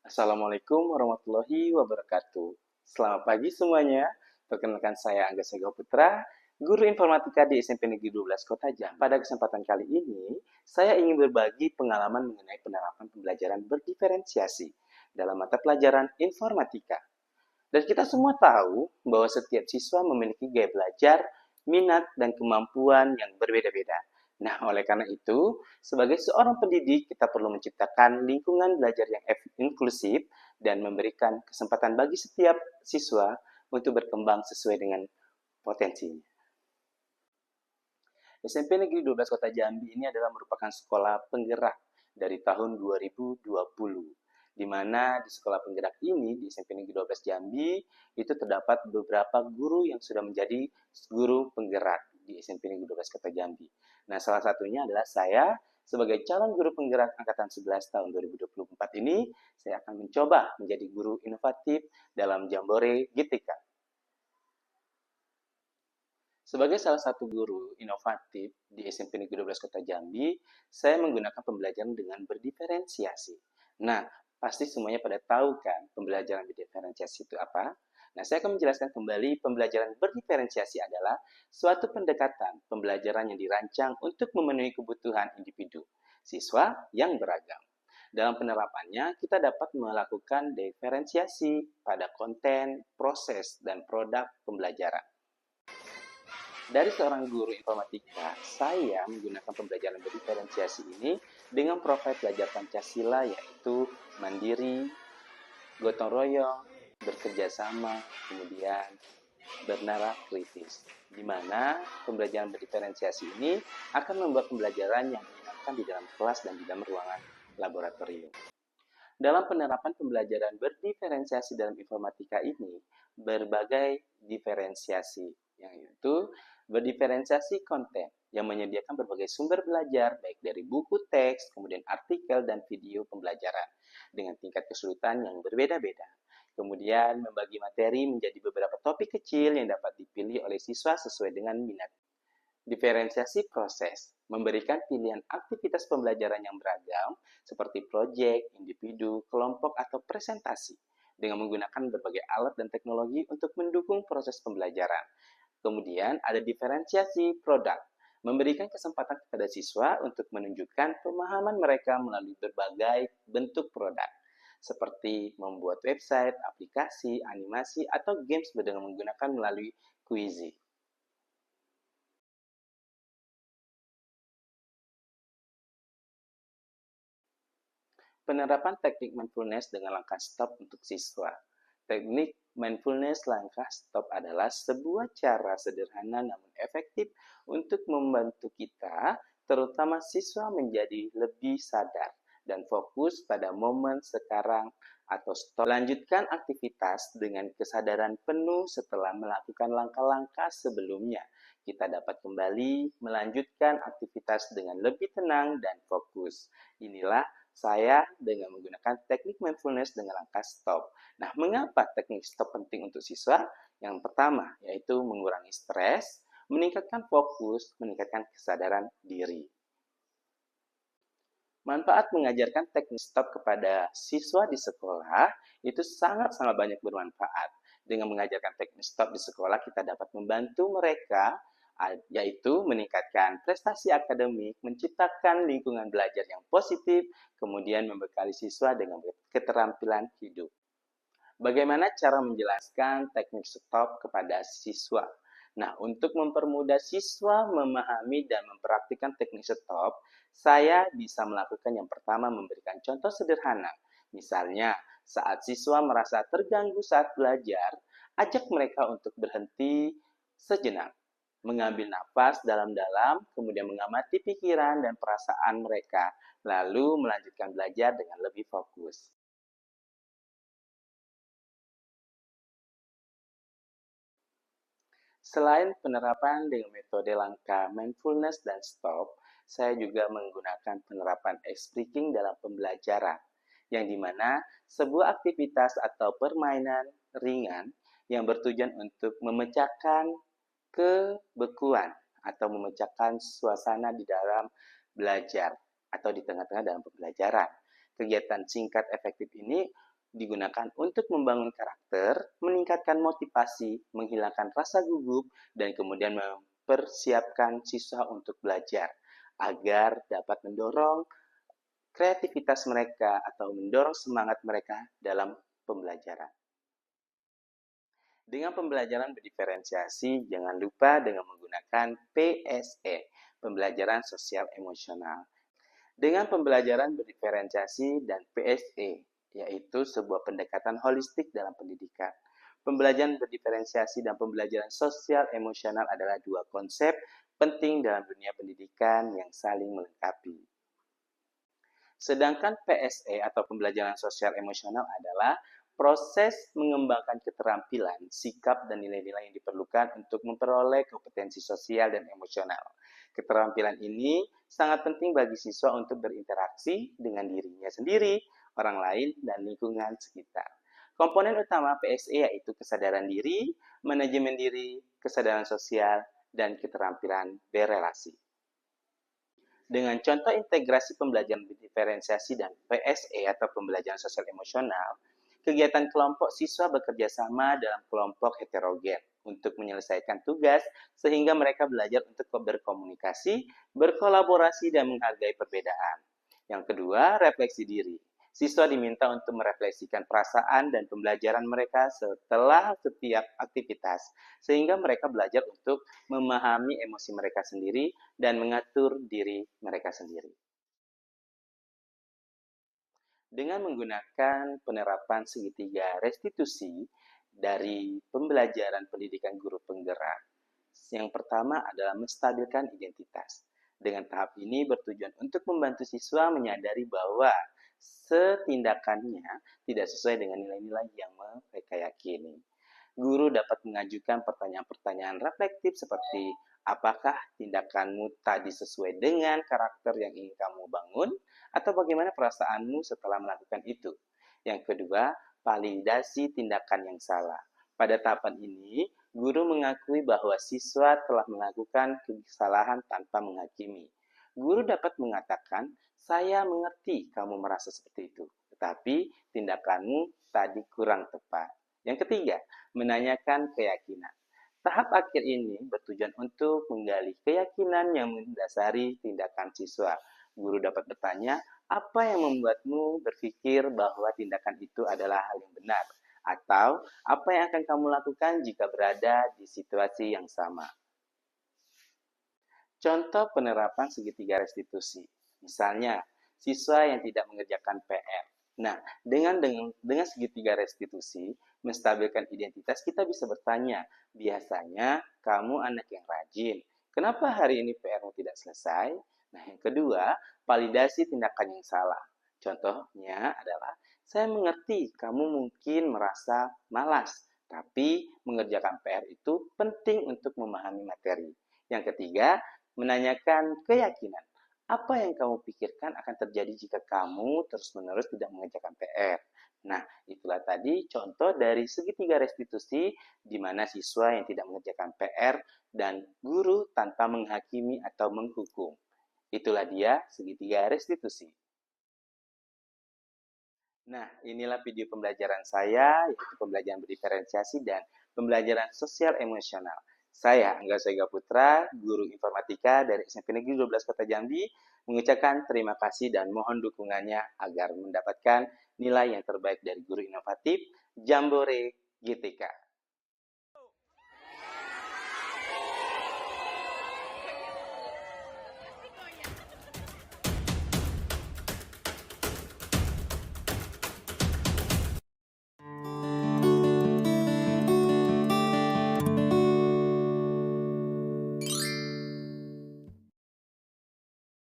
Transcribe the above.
Assalamualaikum warahmatullahi wabarakatuh. Selamat pagi semuanya. Perkenalkan saya Angga Sega Putra, guru informatika di SMP Negeri 12 Kota Jambi. Pada kesempatan kali ini, saya ingin berbagi pengalaman mengenai penerapan pembelajaran berdiferensiasi dalam mata pelajaran informatika. Dan kita semua tahu bahwa setiap siswa memiliki gaya belajar, minat, dan kemampuan yang berbeda-beda. Nah, oleh karena itu, sebagai seorang pendidik, kita perlu menciptakan lingkungan belajar yang inklusif dan memberikan kesempatan bagi setiap siswa untuk berkembang sesuai dengan potensinya. SMP Negeri 12 Kota Jambi ini adalah merupakan sekolah penggerak dari tahun 2020, di mana di sekolah penggerak ini, di SMP Negeri 12 Jambi, itu terdapat beberapa guru yang sudah menjadi guru penggerak di SMP Negeri 12 Kota Jambi. Nah, salah satunya adalah saya sebagai calon guru penggerak Angkatan 11 tahun 2024 ini, saya akan mencoba menjadi guru inovatif dalam Jambore GTK. Sebagai salah satu guru inovatif di SMP Negeri 12 Kota Jambi, saya menggunakan pembelajaran dengan berdiferensiasi. Nah, pasti semuanya pada tahu kan pembelajaran berdiferensiasi itu apa? Nah, saya akan menjelaskan kembali pembelajaran berdiferensiasi adalah suatu pendekatan pembelajaran yang dirancang untuk memenuhi kebutuhan individu, siswa yang beragam. Dalam penerapannya, kita dapat melakukan diferensiasi pada konten, proses, dan produk pembelajaran. Dari seorang guru informatika, saya menggunakan pembelajaran berdiferensiasi ini dengan profil belajar Pancasila yaitu mandiri, gotong royong, bekerja sama, kemudian bernara kritis. Di mana pembelajaran berdiferensiasi ini akan membuat pembelajaran yang menyenangkan di dalam kelas dan di dalam ruangan laboratorium. Dalam penerapan pembelajaran berdiferensiasi dalam informatika ini, berbagai diferensiasi, yaitu berdiferensiasi konten yang menyediakan berbagai sumber belajar, baik dari buku teks, kemudian artikel, dan video pembelajaran, dengan tingkat kesulitan yang berbeda-beda. Kemudian membagi materi menjadi beberapa topik kecil yang dapat dipilih oleh siswa sesuai dengan minat. Diferensiasi proses, memberikan pilihan aktivitas pembelajaran yang beragam, seperti proyek, individu, kelompok, atau presentasi, dengan menggunakan berbagai alat dan teknologi untuk mendukung proses pembelajaran. Kemudian ada diferensiasi produk, memberikan kesempatan kepada siswa untuk menunjukkan pemahaman mereka melalui berbagai bentuk produk, seperti membuat website, aplikasi, animasi, atau games dengan menggunakan melalui Quizy. Penerapan teknik mindfulness dengan langkah stop untuk siswa. Teknik mindfulness langkah stop adalah sebuah cara sederhana namun efektif untuk membantu kita, terutama siswa menjadi lebih sadar dan fokus pada momen sekarang atau stop. Lanjutkan aktivitas dengan kesadaran penuh setelah melakukan langkah-langkah sebelumnya. Kita dapat kembali melanjutkan aktivitas dengan lebih tenang dan fokus. Inilah saya dengan menggunakan teknik mindfulness dengan langkah stop. Nah, mengapa teknik stop penting untuk siswa? Yang pertama, yaitu mengurangi stres, meningkatkan fokus, meningkatkan kesadaran diri. Manfaat mengajarkan teknik stop kepada siswa di sekolah itu sangat-sangat banyak bermanfaat. Dengan mengajarkan teknik stop di sekolah, kita dapat membantu mereka yaitu meningkatkan prestasi akademik, menciptakan lingkungan belajar yang positif, kemudian membekali siswa dengan keterampilan hidup. Bagaimana cara menjelaskan teknik stop kepada siswa? Nah, untuk mempermudah siswa memahami dan mempraktikkan teknik stop, saya bisa melakukan yang pertama memberikan contoh sederhana. Misalnya, saat siswa merasa terganggu saat belajar, ajak mereka untuk berhenti sejenak, mengambil nafas dalam-dalam, kemudian mengamati pikiran dan perasaan mereka, lalu melanjutkan belajar dengan lebih fokus. Selain penerapan dengan metode langkah mindfulness dan stop, saya juga menggunakan penerapan X-Breaking dalam pembelajaran, yang dimana sebuah aktivitas atau permainan ringan yang bertujuan untuk memecahkan kebekuan atau memecahkan suasana di dalam belajar atau di tengah-tengah dalam pembelajaran. Kegiatan singkat efektif ini digunakan untuk membangun karakter, meningkatkan motivasi, menghilangkan rasa gugup, dan kemudian mempersiapkan siswa untuk belajar agar dapat mendorong kreativitas mereka atau mendorong semangat mereka dalam pembelajaran. Dengan pembelajaran berdiferensiasi, jangan lupa dengan menggunakan PSE, pembelajaran sosial emosional. Dengan pembelajaran berdiferensiasi dan PSE, yaitu sebuah pendekatan holistik dalam pendidikan. Pembelajaran berdiferensiasi dan pembelajaran sosial emosional adalah dua konsep penting dalam dunia pendidikan yang saling melengkapi. Sedangkan PSE atau pembelajaran sosial emosional adalah proses mengembangkan keterampilan, sikap, dan nilai-nilai yang diperlukan untuk memperoleh kompetensi sosial dan emosional. Keterampilan ini sangat penting bagi siswa untuk berinteraksi dengan dirinya sendiri, orang lain, dan lingkungan sekitar. Komponen utama PSE yaitu kesadaran diri, manajemen diri, kesadaran sosial, dan keterampilan berelasi. Dengan contoh integrasi pembelajaran diferensiasi dan PSE atau pembelajaran sosial emosional, kegiatan kelompok siswa bekerja sama dalam kelompok heterogen untuk menyelesaikan tugas sehingga mereka belajar untuk berkomunikasi, berkolaborasi, dan menghargai perbedaan. Yang kedua, refleksi diri. Siswa diminta untuk merefleksikan perasaan dan pembelajaran mereka setelah setiap aktivitas, sehingga mereka belajar untuk memahami emosi mereka sendiri dan mengatur diri mereka sendiri. Dengan menggunakan penerapan segitiga restitusi dari pembelajaran pendidikan guru penggerak, yang pertama adalah menstabilkan identitas. Dengan tahap ini bertujuan untuk membantu siswa menyadari bahwa setindakannya tidak sesuai dengan nilai-nilai yang mereka yakini. Guru dapat mengajukan pertanyaan-pertanyaan reflektif seperti apakah tindakanmu tadi sesuai dengan karakter yang ingin kamu bangun atau bagaimana perasaanmu setelah melakukan itu. Yang kedua, validasi tindakan yang salah. Pada tahapan ini, guru mengakui bahwa siswa telah melakukan kesalahan tanpa menghakimi. Guru dapat mengatakan, saya mengerti kamu merasa seperti itu, tetapi tindakanmu tadi kurang tepat. Yang ketiga, menanyakan keyakinan. Tahap akhir ini bertujuan untuk menggali keyakinan yang mendasari tindakan siswa. Guru dapat bertanya, apa yang membuatmu berpikir bahwa tindakan itu adalah hal yang benar? Atau apa yang akan kamu lakukan jika berada di situasi yang sama? Contoh penerapan segitiga restitusi. Misalnya, siswa yang tidak mengerjakan PR. Nah, dengan segitiga restitusi, menstabilkan identitas, kita bisa bertanya, biasanya kamu anak yang rajin. Kenapa hari ini PR-mu tidak selesai? Nah, yang kedua, validasi tindakan yang salah. Contohnya adalah, saya mengerti kamu mungkin merasa malas, tapi mengerjakan PR itu penting untuk memahami materi. Yang ketiga, menanyakan keyakinan. Apa yang kamu pikirkan akan terjadi jika kamu terus-menerus tidak mengerjakan PR? Nah, itulah tadi contoh dari segitiga restitusi di mana siswa yang tidak mengerjakan PR dan guru tanpa menghakimi atau menghukum. Itulah dia segitiga restitusi. Nah, inilah video pembelajaran saya, yaitu pembelajaran berdiferensiasi dan pembelajaran sosial emosional. Saya, Angga Sega Putra, guru informatika dari SMP Negeri 12 Kota Jambi, mengucapkan terima kasih dan mohon dukungannya agar mendapatkan nilai yang terbaik dari guru inovatif Jambore GTK.